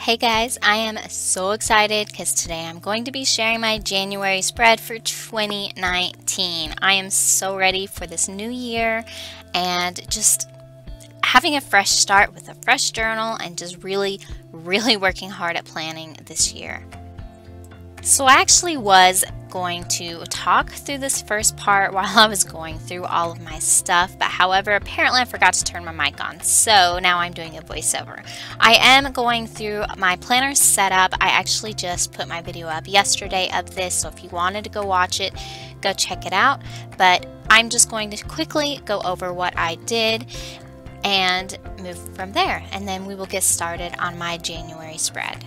Hey guys, I am so excited because today I'm going to be sharing my January spread for 2019. I am so ready for this new year and just having a fresh start with a fresh journal and just really working hard at planning this year. So I actually was going to talk through this first part while I was going through all of my stuff, but however, apparently I forgot to turn my mic on, so now I'm doing a voiceover. I am going through my planner setup. I actually just put my video up yesterday of this, so if you wanted to go watch it, go check it out, but I'm just going to quickly go over what I did and move from there, and then we will get started on my January spread.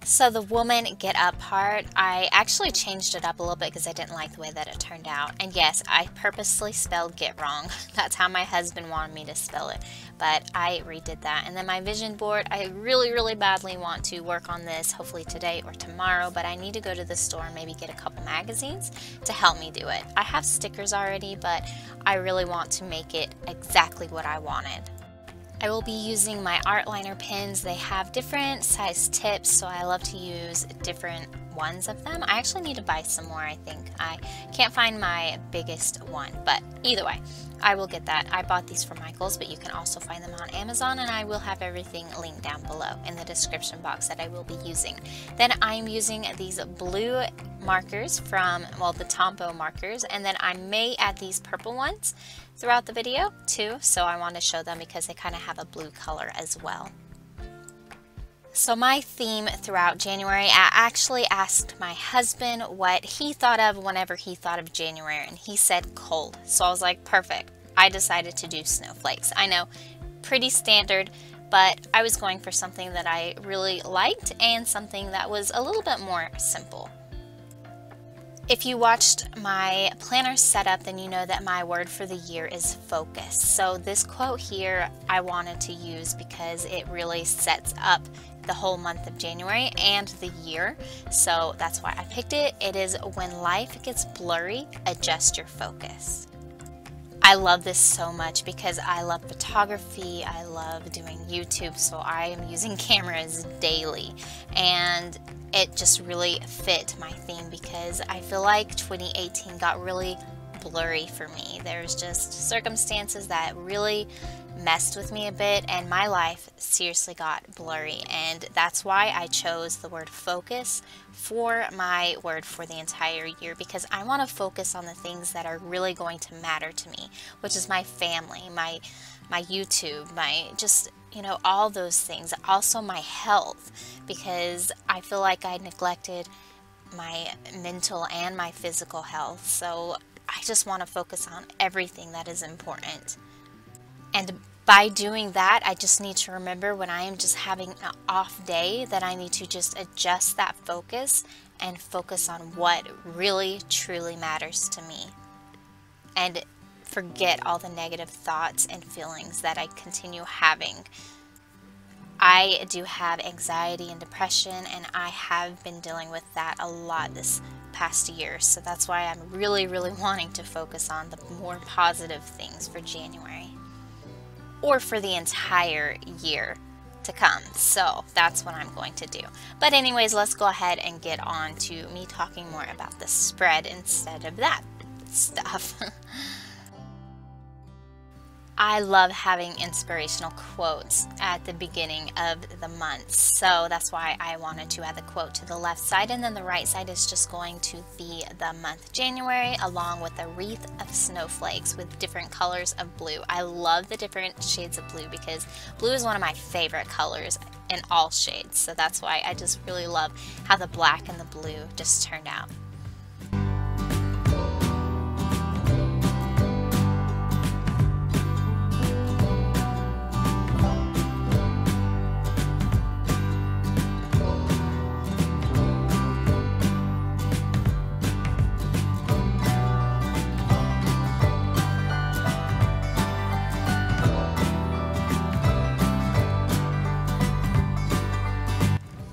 So the woman get up part, I actually changed it up a little bit because I didn't like the way that it turned out. And yes, I purposely spelled get wrong. That's how my husband wanted me to spell it. But I redid that. And then my vision board, I really badly want to work on this, hopefully today or tomorrow. But I need to go to the store and maybe get a couple magazines to help me do it. I have stickers already, but I really want to make it exactly what I wanted. I will be using my art liner pens. They have different size tips, so I love to use different ones of them. I actually need to buy some more, I think. I can't find my biggest one, but either way, I will get that. I bought these from Michael's, but you can also find them on Amazon, and I will have everything linked down below in the description box that I will be using. Then I'm using these blue markers from, well, the Tombow markers, and then I may add these purple ones throughout the video too, so I want to show them because they kind of have a blue color as well. So my theme throughout January, I actually asked my husband what he thought of whenever he thought of January, and he said cold. So I was like, perfect. I decided to do snowflakes. I know, pretty standard, but I was going for something that I really liked and something that was a little bit more simple. If you watched my planner setup, then you know that my word for the year is focus. So this quote here I wanted to use because it really sets up the whole month of January and the year. So that's why I picked it. It is, when life gets blurry, adjust your focus. I love this so much because I love photography, I love doing YouTube, so I am using cameras daily, and it just really fit my theme because I feel like 2018 got really blurry for me. There's just circumstances that really messed with me a bit, and my life seriously got blurry, and that's why I chose the word focus for my word for the entire year, because I want to focus on the things that are really going to matter to me, which is my family, my YouTube, my just, you know, all those things. Also my health, because I feel like I neglected my mental and my physical health. So I just want to focus on everything that is important. And by doing that, I just need to remember when I am just having an off day that I need to just adjust that focus and focus on what really truly matters to me. And forget all the negative thoughts and feelings that I continue having. I do have anxiety and depression, and I have been dealing with that a lot this past year. So that's why I'm really wanting to focus on the more positive things for January, or for the entire year to come. So that's what I'm going to do. But anyways, let's go ahead and get on to me talking more about the spread instead of that stuff. I love having inspirational quotes at the beginning of the month, so that's why I wanted to add the quote to the left side, and then the right side is just going to be the month January, along with a wreath of snowflakes with different colors of blue. I love the different shades of blue because blue is one of my favorite colors in all shades, so that's why I just really love how the black and the blue just turned out.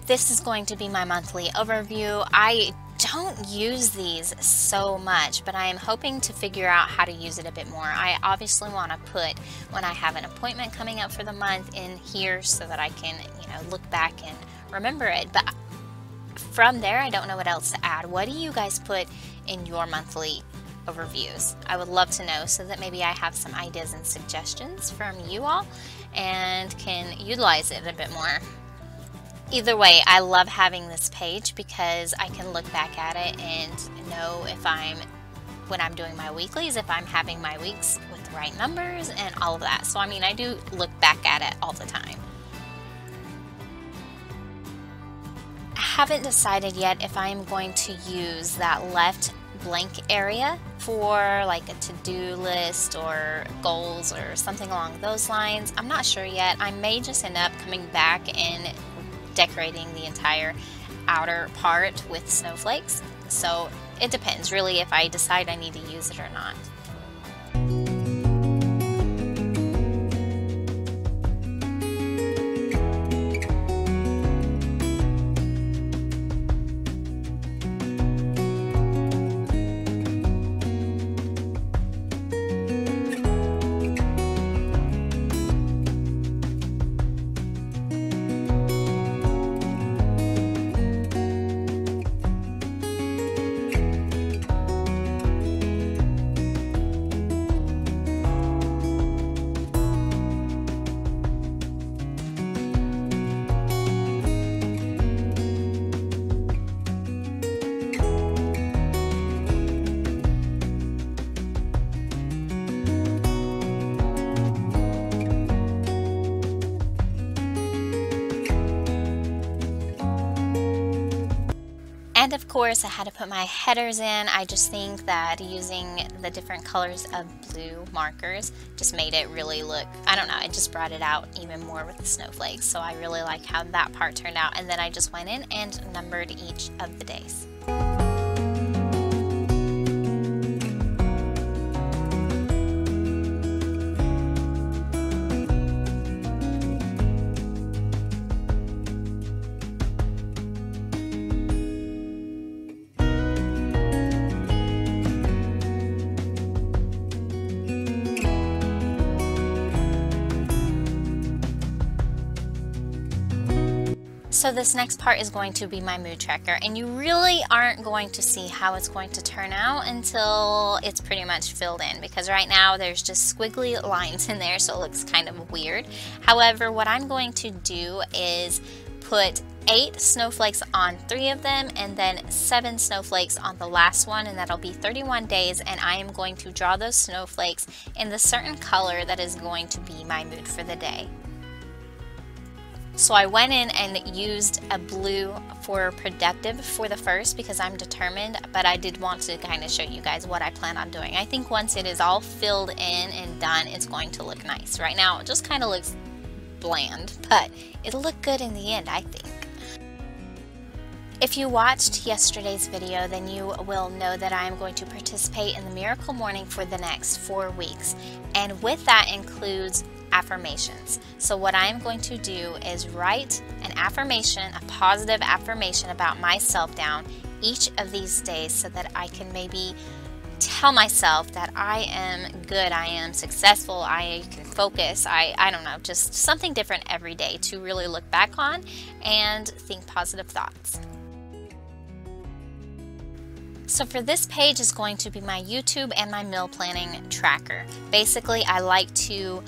This is going to be my monthly overview. I don't use these so much, but I am hoping to figure out how to use it a bit more. I obviously want to put when I have an appointment coming up for the month in here so that I can, you know, look back and remember it. But from there, I don't know what else to add. What do you guys put in your monthly overviews? I would love to know so that maybe I have some ideas and suggestions from you all and can utilize it a bit more. Either way, I love having this page because I can look back at it and know if when I'm doing my weeklies, if I'm having my weeks with the right numbers and all of that. So I mean, I do look back at it all the time. I haven't decided yet if I'm going to use that left blank area for like a to-do list or goals or something along those lines. I'm not sure yet. I may just end up coming back and decorating the entire outer part with snowflakes. So it depends really if I decide I need to use it or not. And of course I had to put my headers in. I just think that using the different colors of blue markers just made it really look, I don't know, it just brought it out even more with the snowflakes. So I really like how that part turned out. And then I just went in and numbered each of the days. So this next part is going to be my mood tracker, and you really aren't going to see how it's going to turn out until it's pretty much filled in, because right now there's just squiggly lines in there, so it looks kind of weird. However, what I'm going to do is put 8 snowflakes on 3 of them and then 7 snowflakes on the last one, and that'll be 31 days, and I am going to draw those snowflakes in the certain color that is going to be my mood for the day. So I went in and used a blue for productive for the first because I'm determined, but I did want to kind of show you guys what I plan on doing. I think once it is all filled in and done, it's going to look nice. Right now it just kind of looks bland, but it'll look good in the end, I think. If you watched yesterday's video, then you will know that I am going to participate in the Miracle Morning for the next 4 weeks, and with that includes affirmations. So what I am going to do is write an affirmation, a positive affirmation about myself down each of these days so that I can maybe tell myself that I am good, I am successful, I can focus, I don't know, just something different every day to really look back on and think positive thoughts. So for this page is going to be my YouTube and my meal planning tracker. Basically, I like to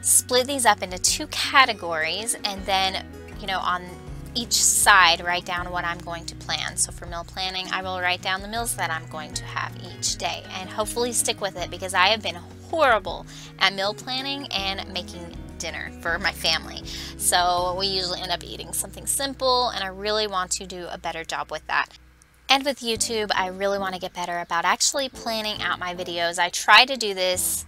split these up into 2 categories, and then, you know, on each side write down what I'm going to plan. So for meal planning, I will write down the meals that I'm going to have each day, and hopefully stick with it because I have been horrible at meal planning and making dinner for my family. So we usually end up eating something simple, and I really want to do a better job with that. And with YouTube, I really want to get better about actually planning out my videos. I try to do this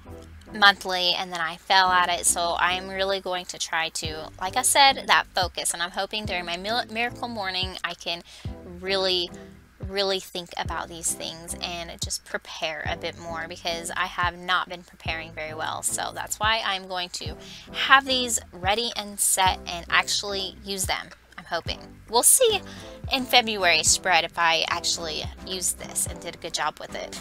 monthly and then I fell at it, so I'm really going to try to, like I said, that focus, and I'm hoping during my Miracle Morning I can really think about these things and just prepare a bit more, because I have not been preparing very well. So that's why I'm going to have these ready and set and actually use them. I'm hoping. We'll see in February spread if I actually used this and did a good job with it.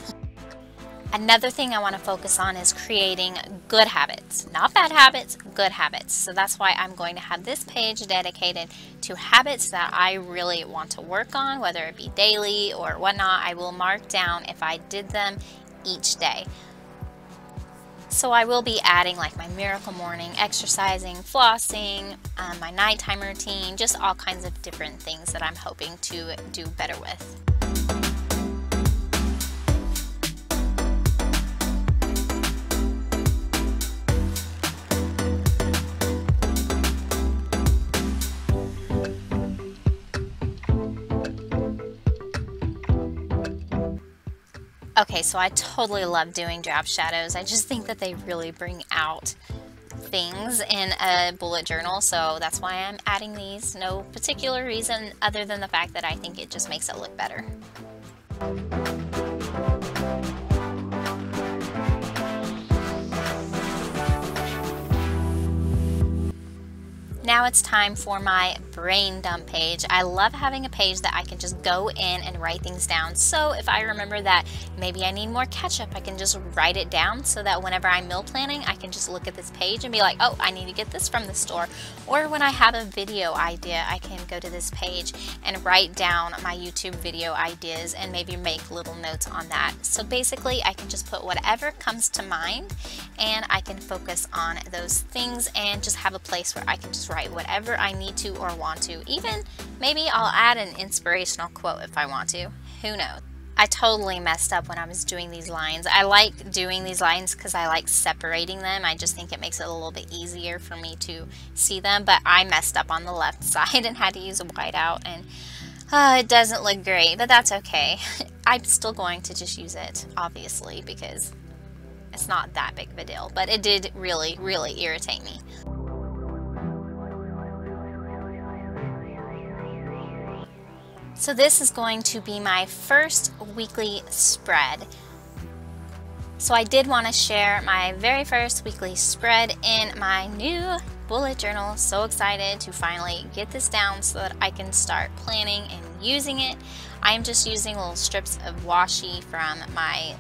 Another thing I want to focus on is creating good habits, not bad habits, good habits. So that's why I'm going to have this page dedicated to habits that I really want to work on, whether it be daily or whatnot. I will mark down if I did them each day. So I will be adding like my miracle morning, exercising, flossing, my nighttime routine, just all kinds of different things that I'm hoping to do better with. Okay, so I totally love doing draft shadows. I just think that they really bring out things in a bullet journal, so that's why I'm adding these. No particular reason other than the fact that I think it just makes it look better. Now it's time for my brain dump page. I love having a page that I can just go in and write things down. So if I remember that maybe I need more ketchup, I can just write it down so that whenever I'm meal planning, I can just look at this page and be like, oh, I need to get this from the store. Or when I have a video idea, I can go to this page and write down my YouTube video ideas and maybe make little notes on that. So basically, I can just put whatever comes to mind and I can focus on those things and just have a place where I can just write whatever I need to or want to. Even maybe I'll add an inspirational quote if I want to. Who knows? I totally messed up when I was doing these lines. I like doing these lines because I like separating them. I just think it makes it a little bit easier for me to see them, but I messed up on the left side and had to use a whiteout, and it doesn't look great, but that's okay. I'm still going to just use it, obviously, because it's not that big of a deal, but it did really, really irritate me. So this is going to be my first weekly spread. So I did want to share my very first weekly spread in my new bullet journal. So excited to finally get this down so that I can start planning and using it. I'm just using little strips of washi from my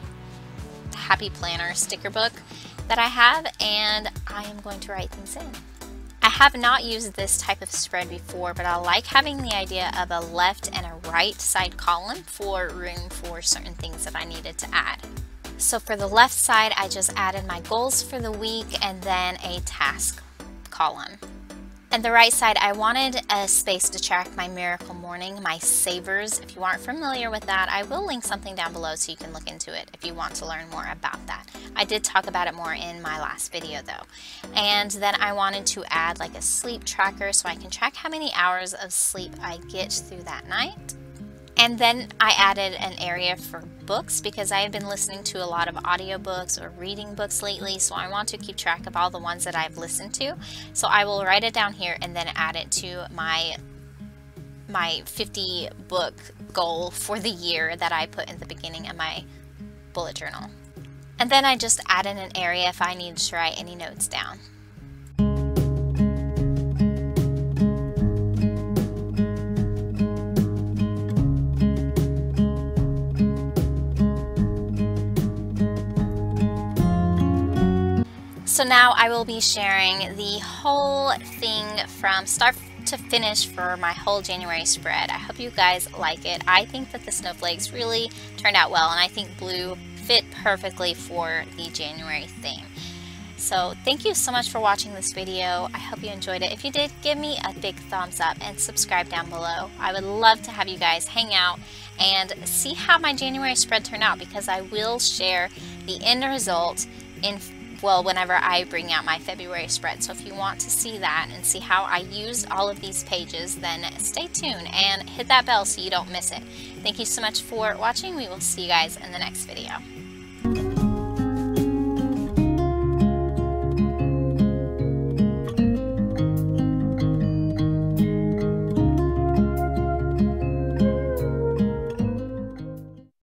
Happy Planner sticker book that I have, and I am going to write things in. I have not used this type of spread before, but I like having the idea of a left and a right side column for room for certain things that I needed to add. So for the left side, I just added my goals for the week and then a task column. And the right side, I wanted a space to track my miracle morning, my savers. If you aren't familiar with that, I will link something down below so you can look into it if you want to learn more about that. I did talk about it more in my last video though. And then I wanted to add like a sleep tracker so I can track how many hours of sleep I get through that night. And then I added an area for books because I have been listening to a lot of audiobooks or reading books lately, so I want to keep track of all the ones that I've listened to. So I will write it down here and then add it to my 50 book goal for the year that I put in the beginning of my bullet journal. And then I just added an area if I needed to write any notes down. So now I will be sharing the whole thing from start to finish for my whole January spread. I hope you guys like it. I think that the snowflakes really turned out well, and I think blue fit perfectly for the January theme. So thank you so much for watching this video. I hope you enjoyed it. If you did, give me a big thumbs up and subscribe down below. I would love to have you guys hang out and see how my January spread turned out, because I will share the end result whenever I bring out my February spread. So if you want to see that and see how I used all of these pages, then stay tuned and hit that bell so you don't miss it. Thank you so much for watching. We will see you guys in the next video.